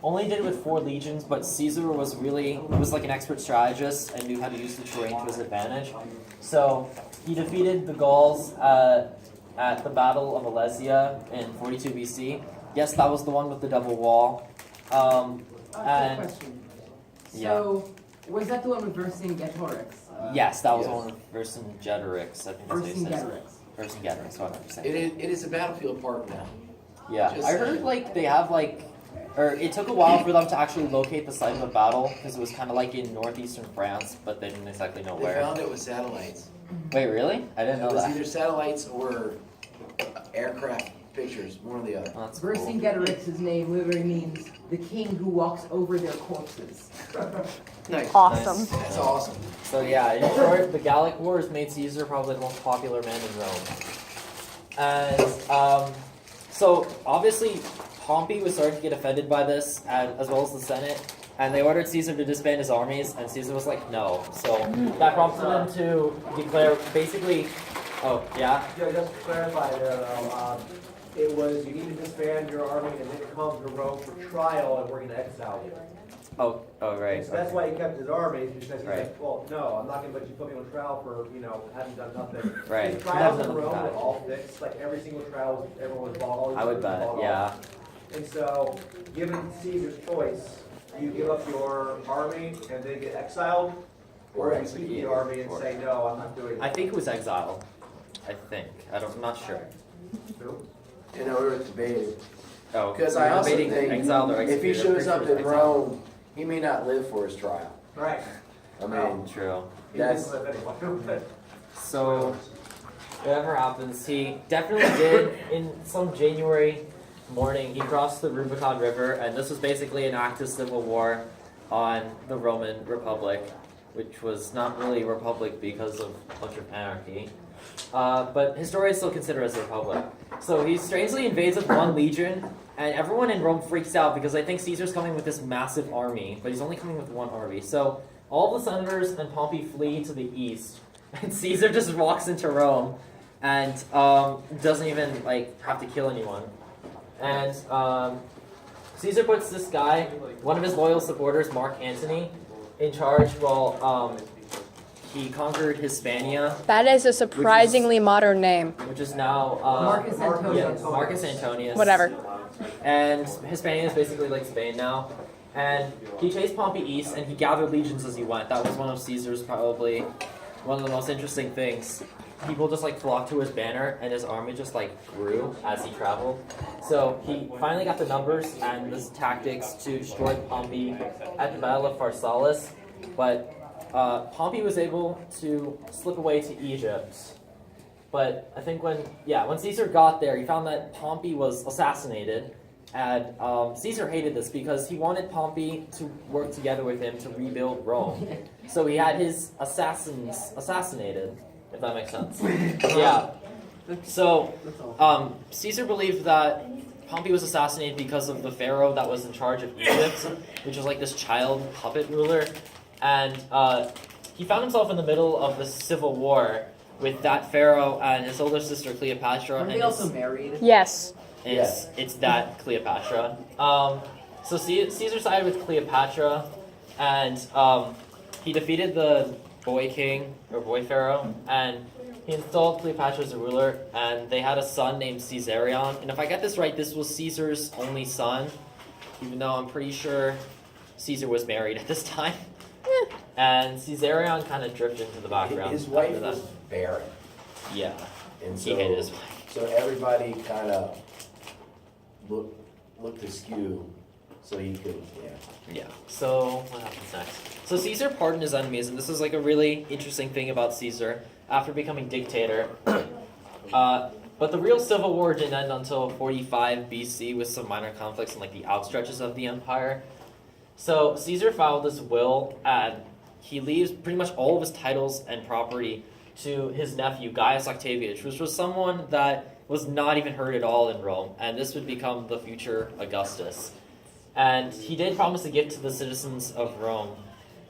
only did it with 4 legions, but Caesar was like an expert strategist and knew how to use the terrain to his advantage. So he defeated the Gauls at the Battle of Alesia in 42 BC. Yes, that was the one with the double wall. And Question. So, was that the one with Vercingetorix? yes, that was the one with Vercingetorix. I think that's what he says. Vercingetorix. Vercingetorix, whatever you're saying. It is a battlefield park now. Yeah, Just I heard like they have like, or it took a while for them to actually locate the site of the battle because it was kind of like in northeastern France, but they didn't exactly know They where. found it with satellites. Wait, really? I didn't know It was that. either satellites or aircraft pictures, one or the other. Oh, that's cool. Vercingetorix's name literally means the king who walks over their corpses. Nice. Awesome. Nice. That's awesome. So yeah, in short, the Gallic Wars made Caesar probably the most popular man in Rome. And so obviously Pompey was starting to get offended by this, as well as the Senate, and they ordered Caesar to disband his armies, and Caesar was like, no. So that prompted him to declare basically, oh yeah, Yeah, just to clarify there, it was you need to disband your army and then come to Rome for trial, and we're going to exile you. oh right. So that's why he kept his armies, because he's Right. like, well, no, I'm not going to let you put me on trial for, having done nothing. Right. The trials He in doesn't Rome have were it. all fixed, like every single trial, everyone was bought, all these I would people were bet, bought yeah. off. And so, given Caesar's choice, you give up your army and they get exiled, or you keep the army and say, no, I'm not doing I it. think it was exile. I'm not sure. In order to debate it. Oh, Because you're I also debating think exiled or if he executed. shows up I'm pretty in sure it's exiled. Rome, he may not live for his trial. Right. I mean, True. He didn't that's live anyway. So, whatever happens, he definitely did. In some January morning, he crossed the Rubicon River, and this was basically an act of civil war on the Roman Republic, which was not really a republic because of a bunch of anarchy. But historians still consider it as a republic. So he strangely invades with 1 legion, and everyone in Rome freaks out because they think Caesar's coming with this massive army, but he's only coming with 1 army. So all the senators and Pompey flee to the east, and Caesar just walks into Rome and doesn't even like have to kill anyone. And Caesar puts this guy, one of his loyal supporters, Mark Antony, in charge while he conquered Hispania, That is a surprisingly modern name. which is now Marcus Antonius. yeah, Marcus Antonius. Whatever. And Hispania is basically like Spain now. And he chased Pompey east, and he gathered legions as he went. That was one of Caesar's probably one of the most interesting things. People just like flocked to his banner, and his army just like grew as he traveled. So he finally got the numbers and the tactics to destroy Pompey at the Battle of Pharsalus. But Pompey was able to slip away to Egypt. But I think when Caesar got there, he found that Pompey was assassinated. And Caesar hated this because he wanted Pompey to work together with him to rebuild Rome. So he had his assassins assassinated, if that makes sense. Yeah. So Caesar believed that Pompey was assassinated because of the pharaoh that was in charge of Egypt, which was like this child puppet ruler. And he found himself in the middle of this civil war with that pharaoh and his older sister Cleopatra. Were And they his- also married? Yes. it's that Cleopatra. So Caesar sided with Cleopatra, and he defeated the boy king or boy pharaoh, and he installed Cleopatra as a ruler. And they had a son named Caesarion. And if I get this right, this was Caesar's only son, even though I'm pretty sure Caesar was married at this time. And Caesarion kind of drifted into the background. his wife after that. was barren. Yeah, And he hated his so, wife. so everybody kind of looked askew so he could, Yeah. So what happens next? So Caesar pardoned his enemies, and this is like a really interesting thing about Caesar after becoming dictator. But the real civil war didn't end until 45 BC with some minor conflicts in like the outstretches of the empire. So Caesar filed this will, and he leaves pretty much all of his titles and property to his nephew Gaius Octavius, which was someone that was not even heard at all in Rome, and this would become the future Augustus. And he did promise a gift to the citizens of Rome.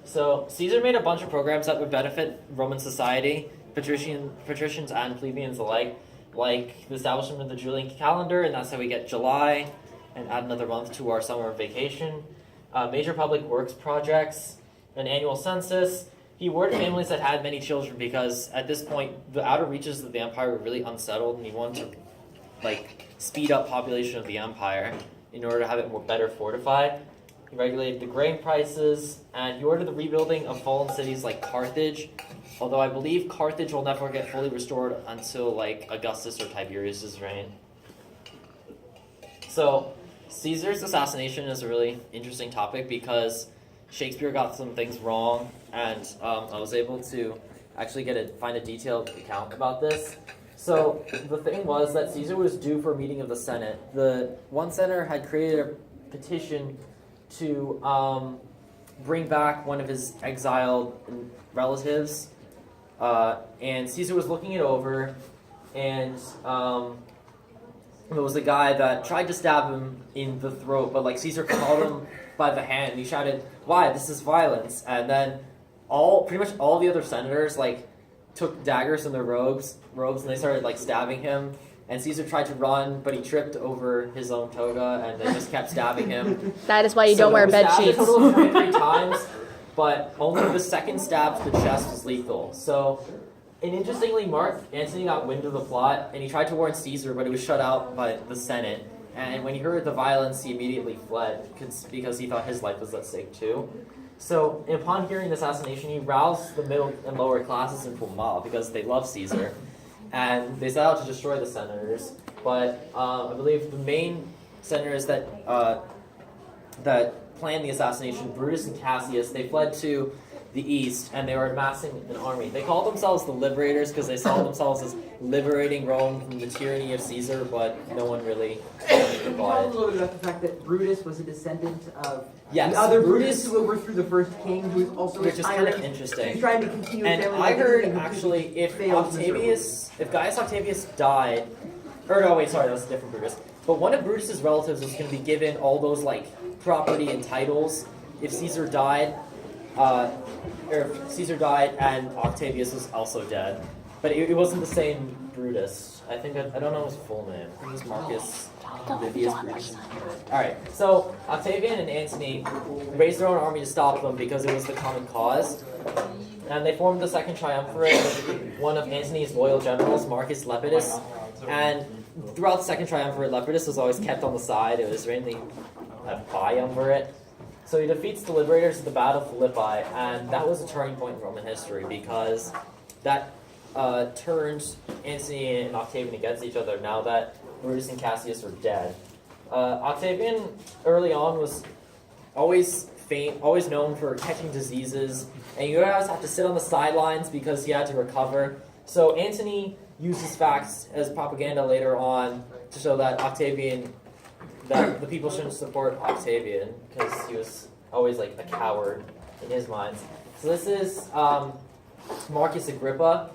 So Caesar made a bunch of programs that would benefit Roman society, patricians and plebeians alike, like the establishment of the Julian calendar, and that's how we get July, and add another month to our summer vacation, major public works projects, an annual census. He awarded families that had many children because at this point the outer reaches of the empire were really unsettled, and he wanted to speed up population of the empire in order to have it better fortified. He regulated the grain prices, and he ordered the rebuilding of fallen cities like Carthage, although I believe Carthage will never get fully restored until Augustus or Tiberius's reign. So Caesar's assassination is a really interesting topic because Shakespeare got some things wrong, and I was able to actually find a detailed account about this. So the thing was that Caesar was due for a meeting of the Senate. The one senator had created a petition to bring back one of his exiled relatives, and Caesar was looking it over, and there was a guy that tried to stab him in the throat, but Caesar caught him by the hand, and he shouted, "Why? This is violence!" And then pretty much all the other senators took daggers in their robes, and they started stabbing him. And Caesar tried to run, but he tripped over his own toga, and they just kept stabbing him. That is why you don't wear bed sheets. A total of 23 times, but only the second stab to the chest was lethal. So, and interestingly, Mark Antony got wind of the plot, and he tried to warn Caesar, but it was shut out by the Senate. And when he heard the violence, he immediately fled because he thought his life was at stake too. So, upon hearing the assassination, he roused the middle and lower classes into a mob because they love Caesar. And they set out to destroy the senators, but I believe the main senators that planned the assassination, Brutus and Cassius, they fled to the east, and they were amassing an army. They called themselves the Liberators because they saw themselves as liberating Rome from the tyranny of Caesar, but no one really Can you bought tell a it. little bit about the fact that Brutus was a descendant of Yes, the other Brutus- Brutus who overthrew the first king, who was also Which a is kind of tyrant. interesting. He's trying to continue his And family I heard, legacy, and actually, if failed miserably. if Gaius Octavius died, that was a different Brutus. But one of Brutus's relatives was going to be given all those property and titles if Caesar died, or if Caesar died and Octavius was also dead. But it wasn't the same Brutus. I don't know his full name. I think it was Marcus Livius Brutus. Alright, so Octavian and Antony raised their own army to stop them because it was the common cause. And they formed the Second Triumvirate with one of Antony's loyal generals, Marcus Lepidus. And throughout the Second Triumvirate, Lepidus was always kept on the side. It was mainly a triumvirate. So he defeats the Liberators at the Battle of Philippi, and that was a turning point in Roman history because that turned Antony and Octavian against each other now that Brutus and Cassius were dead. Octavian early on was always known for catching diseases, and you guys have to sit on the sidelines because he had to recover. So Antony uses facts as propaganda later on to show that the people shouldn't support Octavian because he was always a coward in his mind. So this is Marcus Agrippa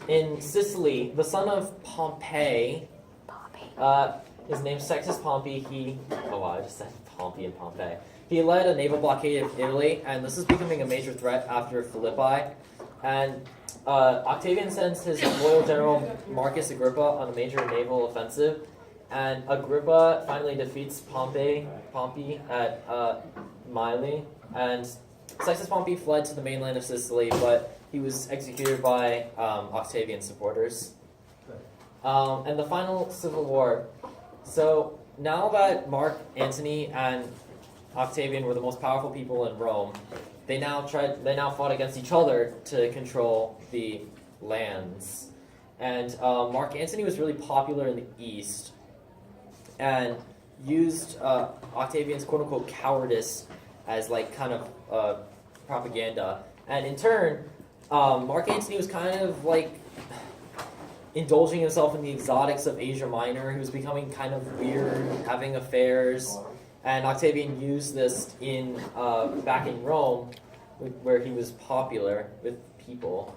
in Sicily, the son of Pompey. His name's Sextus Pompey. I just said Pompey and Pompey. He led a naval blockade of Italy, and this is becoming a major threat after Philippi. And Octavian sends his loyal general Marcus Agrippa on a major naval offensive, and Agrippa finally defeats Pompey at Mylae, and Sextus Pompey fled to the mainland of Sicily, but he was executed by Octavian supporters. And the final civil war. So now that Mark Antony and Octavian were the most powerful people in Rome, they now fought against each other to control the lands. And Mark Antony was really popular in the East and used Octavian's quote-unquote cowardice as kind of propaganda. And in turn, Mark Antony was kind of indulging himself in the exotics of Asia Minor. He was becoming kind of weird, having affairs. And Octavian used this back in Rome, where he was popular with people.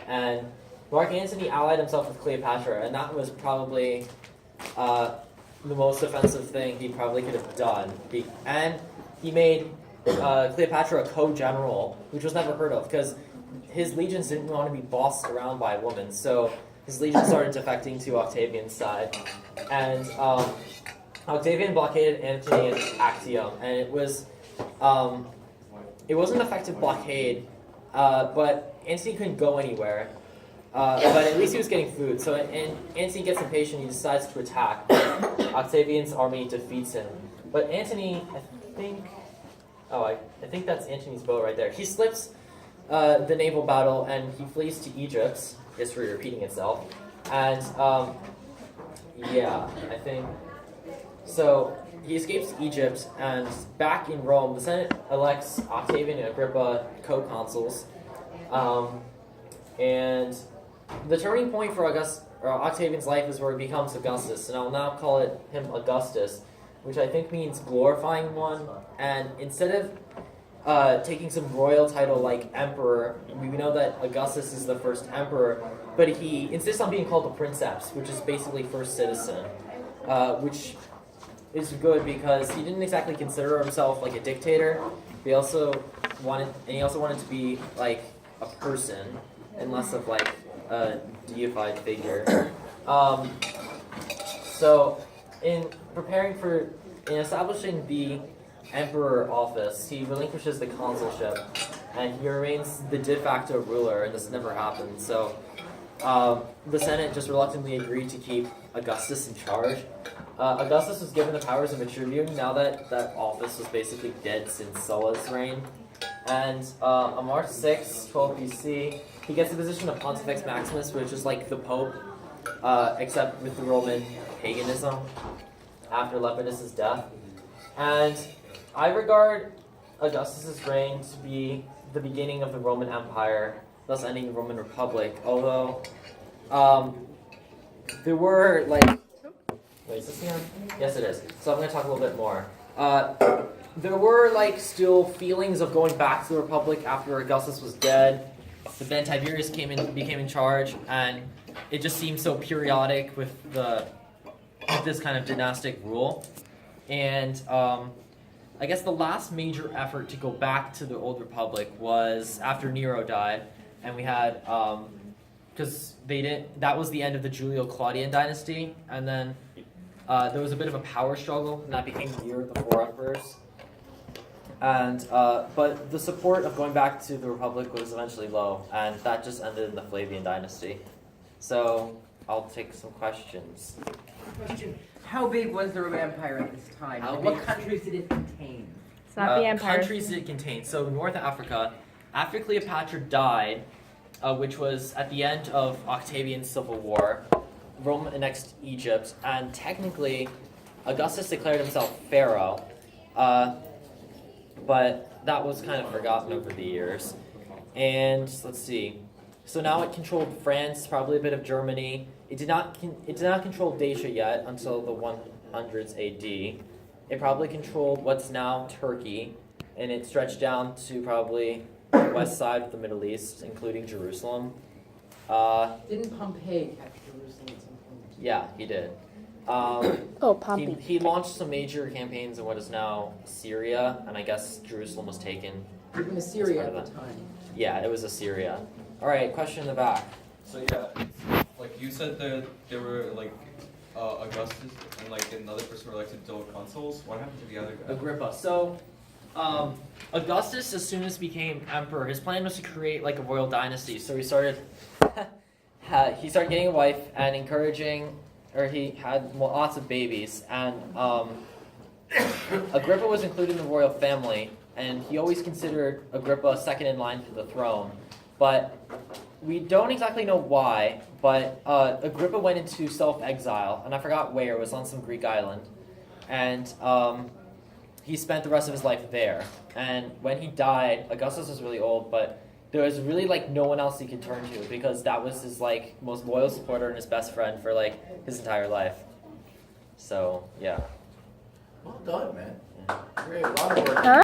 And Mark Antony allied himself with Cleopatra, and that was probably the most offensive thing he probably could have done. And he made Cleopatra a co-general, which was never heard of, because his legions didn't want to be bossed around by a woman. So his legions started defecting to Octavian's side. And Octavian blockaded Antony and Actium, and it wasn't an effective blockade, but Antony couldn't go anywhere. But at least he was getting food. So Antony gets impatient. He decides to attack. Octavian's army defeats him. But Antony, I think that's Antony's boat right there. He slips the naval battle and he flees to Egypt. History repeating itself. And I think so. He escapes to Egypt, and back in Rome, the Senate elects Octavian and Agrippa co-consuls. And the turning point for Octavian's life is where he becomes Augustus, and I'll now call him Augustus, which I think means glorifying one. And instead of taking some royal title like emperor, we know that Augustus is the first emperor, but he insists on being called the princeps, which is basically first citizen, which is good because he didn't exactly consider himself like a dictator. He also wanted to be like a person and less of like a deified figure. So in establishing the emperor office, he relinquishes the consulship and he remains the de facto ruler, and this never happened. So the Senate just reluctantly agreed to keep Augustus in charge. Augustus was given the powers of a tribune now that that office was basically dead since Sulla's reign. And on March 6, 12 BC, he gets the position of Pontifex Maximus, which is like the Pope, except with the Roman paganism after Lepidus' death. And I regard Augustus' reign to be the beginning of the Roman Empire, thus ending the Roman Republic, although there were like... Wait, is this here? Yes, it is. So I'm going to talk a little bit more. There were like still feelings of going back to the Republic after Augustus was dead, but then Tiberius became in charge, and it just seemed so periodic with this kind of dynastic rule. And I guess the last major effort to go back to the old Republic was after Nero died, and we had because that was the end of the Julio-Claudian dynasty, and then there was a bit of a power struggle, and that became the year of the four emperors. And but the support of going back to the Republic was eventually low, and that just ended in the Flavian dynasty. So I'll take some questions. Question: how big was the Roman Empire at this time? How And what big? countries did it contain? It's not the empire. Countries it contained. So North Africa, after Cleopatra died, which was at the end of Octavian's civil war, Rome annexed Egypt, and technically Augustus declared himself pharaoh, but that was kind of forgotten over the years. And let's see. So now it controlled France, probably a bit of Germany. It did not control Dacia yet until the 100s AD. It probably controlled what's now Turkey, and it stretched down to probably the west side of the Middle East, including Jerusalem. Didn't Pompey capture Jerusalem at some point? Yeah, he did. Pompey. He launched some major campaigns in what is now Syria, and I guess Jerusalem was taken. Even Assyria That's at part the of time. Yeah, it was Assyria. All right, question in the back. So yeah, like you said that there were like Augustus and like another person were elected to consuls. What happened to the other guy? Agrippa. So, Augustus, as soon as he became emperor, his plan was to create like a royal dynasty. So he started getting a wife and he had lots of babies. And Agrippa was included in the royal family, and he always considered Agrippa second in line for the throne. But we don't exactly know why, but Agrippa went into self-exile, and I forgot where. It was on some Greek island. And he spent the rest of his life there. And when he died, Augustus was really old, but there was really like no one else he could turn to, because that was his like most loyal supporter and his best friend for like his entire life. So, yeah. Well done, man. Great, a lot of work. Huh?